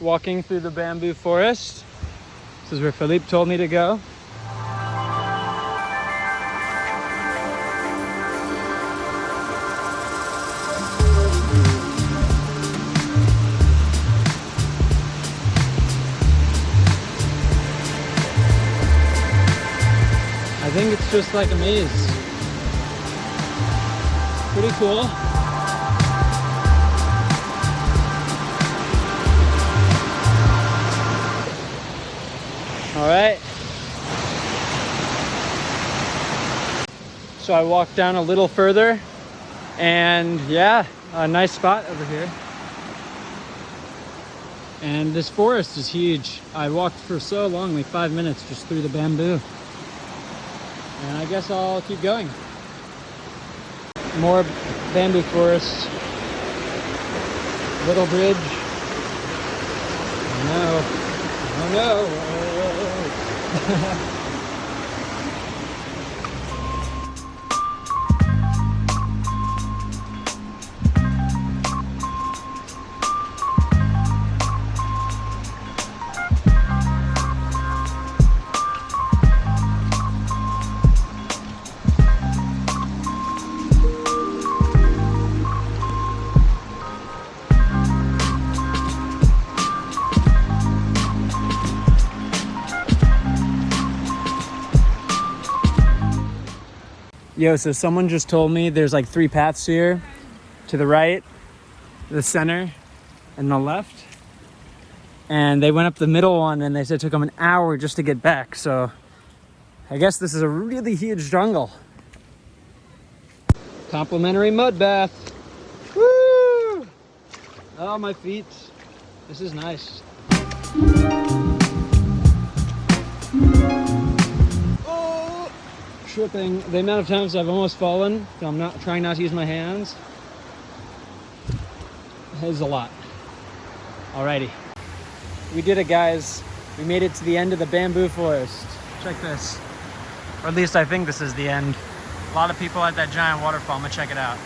walking through the bamboo forest. This is where Philippe told me to go. I think it's just like a maze. Pretty cool. All right. So I walked down a little further and yeah, a nice spot over here. And this forest is huge. I walked for so long, like 5 minutes just through the bamboo. And I guess I'll keep going. More bamboo forests. Little bridge. Oh no. Oh no. Yo, so someone just told me there's like 3 paths here. To the right, the center, and the left. And they went up the middle one and they said it took them an hour just to get back. So I guess this is a really huge jungle. Complimentary mud bath. Woo! Oh, my feet. This is nice. Tripping. The amount of times I've almost fallen, so I'm not trying not to use my hands, is a lot. Alrighty. We did it, guys. We made it to the end of the bamboo forest. Check this. Or at least I think this is the end. A lot of people at that giant waterfall. I'm gonna check it out.